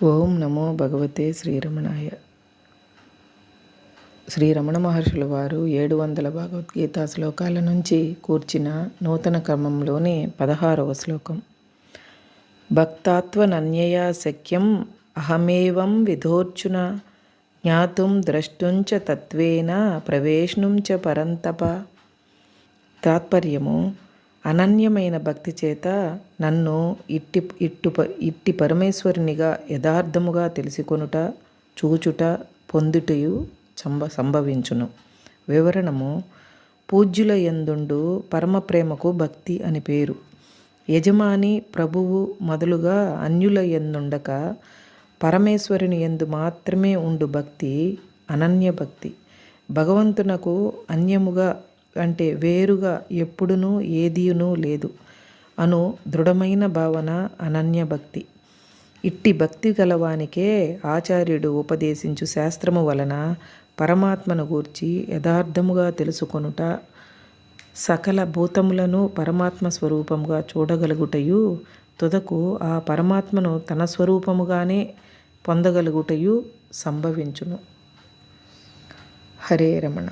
ఓం నమో భగవతే శ్రీరమణాయ. శ్రీ రమణ మహర్షుల వారు 700 భగవద్గీత శ్లోకాల నుంచి కూర్చిన నూతన క్రమంలోని 16వ శ్లోకం. భక్తాత్వనన్యయా శక్యం అహమేవం విధోర్చున జ్ఞాతుం ద్రష్టుంచ తత్వేన ప్రవేష్ణుం చ పరంతప. తాత్పర్యము: అనన్యమైన భక్తి చేత నన్ను ఇట్టి పరమేశ్వరునిగా యథార్థముగా తెలుసుకొనుట, చూచుట, పొందుటయు సంభవించును. వివరణము: పూజ్యుల యందుండు పరమప్రేమకు భక్తి అని పేరు. యజమాని, ప్రభువు మొదలుగా అన్యుల యందుండక పరమేశ్వరుని యందు మాత్రమే ఉండు భక్తి అనన్య భక్తి. భగవంతునకు అన్యముగా అంటే వేరుగా ఎప్పుడునూ ఏదియునూ లేదు అను దృఢమైన భావన అనన్య భక్తి. ఇట్టి భక్తి గలవానికే ఆచార్యుడు ఉపదేశించు శాస్త్రము వలన పరమాత్మను గూర్చి యథార్థముగా తెలుసుకొనుట, సకల భూతములను పరమాత్మ స్వరూపముగా చూడగలుగుటయు, తుదకు ఆ పరమాత్మను తన స్వరూపముగానే పొందగలుగుటయు సంభవించును. హరే రమణ.